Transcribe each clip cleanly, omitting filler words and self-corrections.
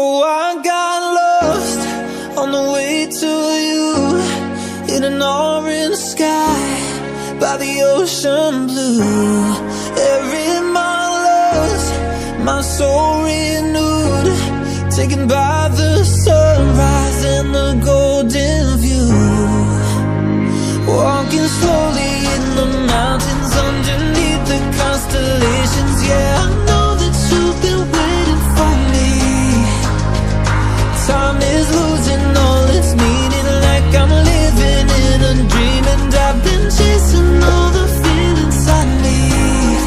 Oh, I got lost on the way to you, in an orange sky by the ocean blue. Every mile lost, my soul renewed, taken by the sunrise and the golden view. Walking slowly in the mountains underneath the constellations. Yeah, I know that you've been waiting for me. Time is losing all its meaning, like I'm living in a dream, and I've been chasing all the feelings I need.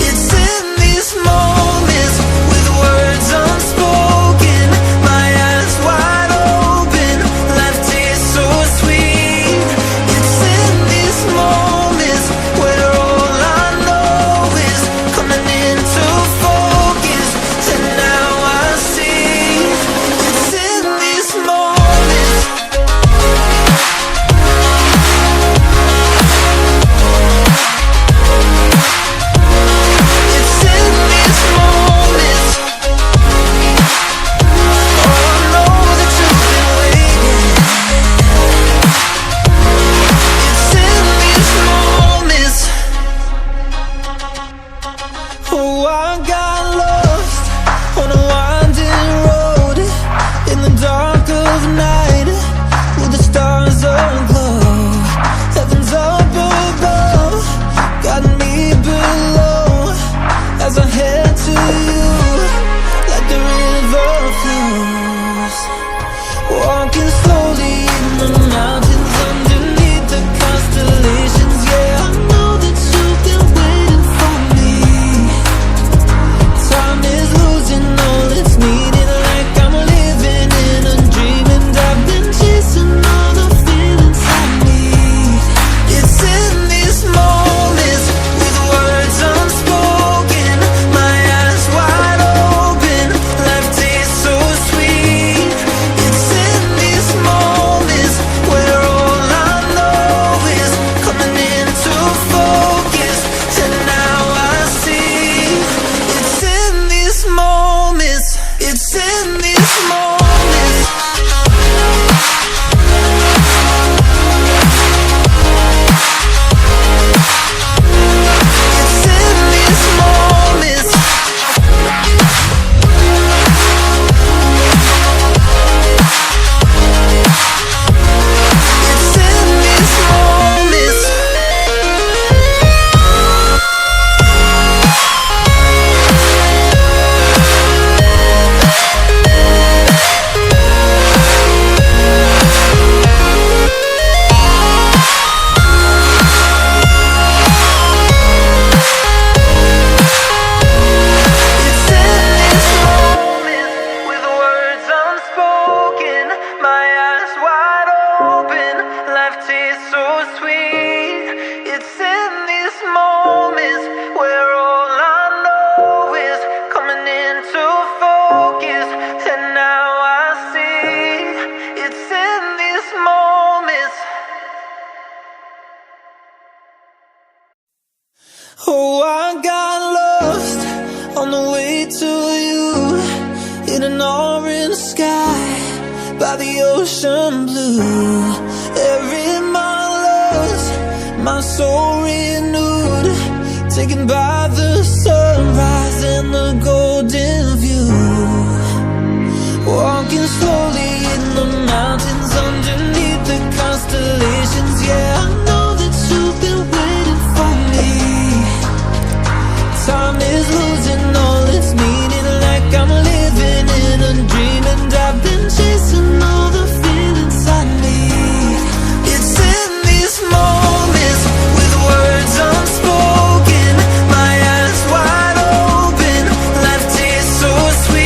It's in these moments with words unspoken, my eyes wide open, life tastes so sweet. It's in these moments where all I know is coming into focus, and now I see. It's in these moments. It's in these moments. Oh, I know that you've been waiting. It's in these moments. Oh, I got lost on a winding road in the dark of night, with the stars aglow. Heaven's up above, got me below, as I head to you like the river flows. Walking slowly in the mountains underneath the constellations. Yeah, I know that you've been waiting for me. Time is losing all its meaning, like I'm living in a dream, and I've been chasing all the feelings I need. It's in these moments with words unspoken, my eyes wide open, life tastes so sweet. It's in these moments where all I know is coming into focus, and now I see. It's in these moments. It's in these moments. It's in these moments. It's in these moments. It's in these moments with words unspoken, my eyes wide open, life tastes so sweet. It's in these moments where all I know is coming into focus, and now I see. It's in these moments. Oh, I got lost on the way to you, in an orange sky by the ocean blue. Every mile lost, my soul renewed, taken by the sunrise and the golden view. Walking slowly in the mountains underneath the constellations. Yeah, I know that you've been waiting for me. Time is losing all its meaning, like I'm living in a dream, and I've been chasing all the feelings I need. It's in these moments with words unspoken, my eyes wide open, life tastes so sweet.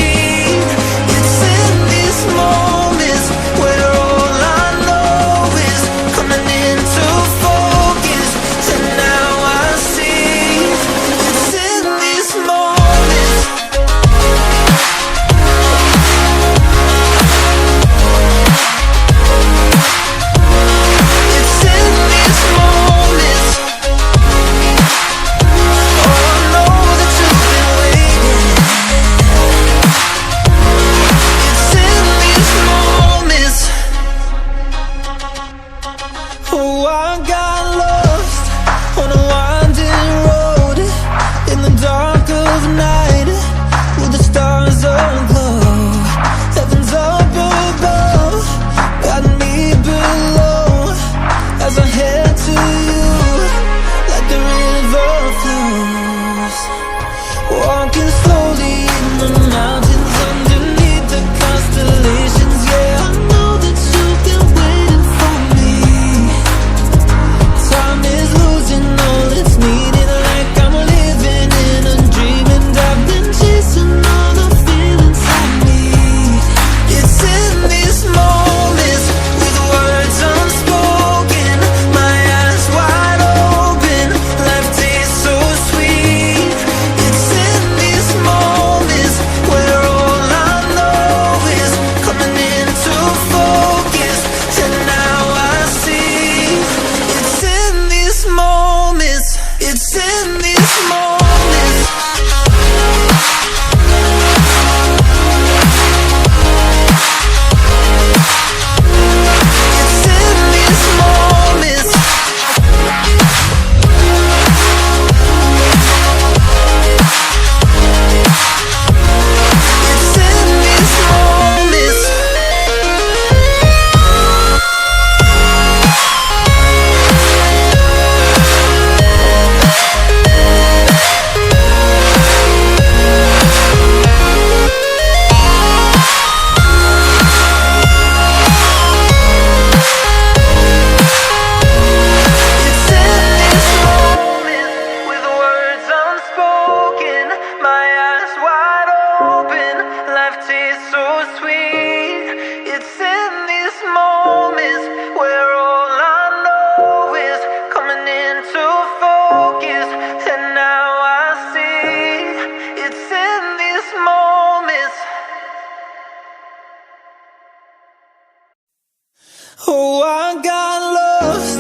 Oh, I got lost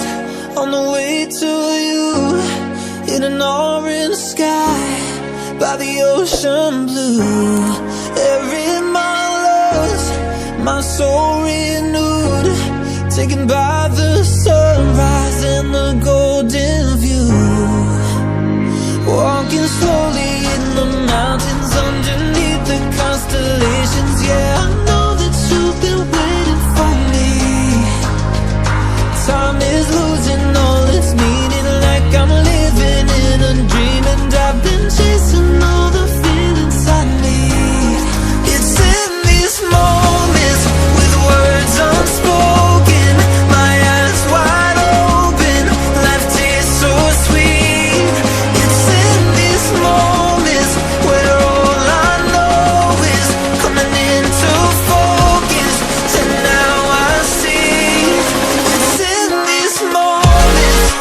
on the way to you, in an orange sky by the ocean blue. Every mile lost, my soul renewed, taken by the sunrise and the golden view. Walking slowly in the mountains underneath the constellations. Yeah, I know that you've been waiting for me. Time is losing all its meaning, like I'm living in a dream, and I've been chasing all the feelings I need. It's in these moments, with words unspoken, my eyes wide open, life tastes so sweet. It's in these moments where all I know is coming into focus, and now I see. It's in these moments.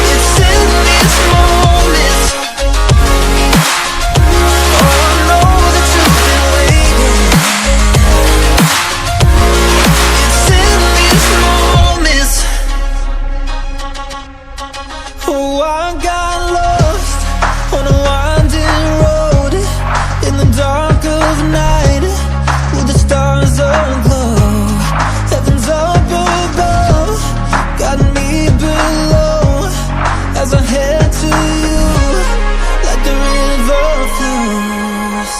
It's in these moments. Oh, I know that you've been waiting. It's in these moments. Oh, I got lost on a winding road in the dark of night, with the stars aglow. Heaven's up above, got me below, as I head to you like the river flows.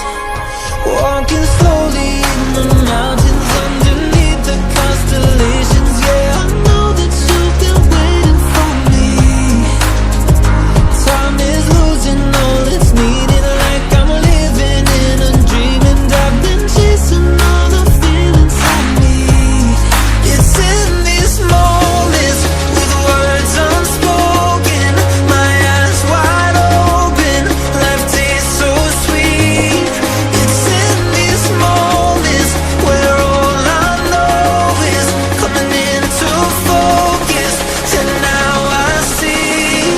Walking slowly in the mountains underneath the constellations. Yeah, I know that you've been waiting for me. Time is losing all its meaning, like I'm living in a dream, and I've been chasing all the feelings I need. It's in these moments, with words unspoken, my eyes wide open, life tastes so sweet. It's in these moments where all I know is coming into focus, and now I see.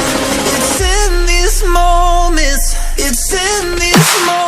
It's in these moments. It's in these moments.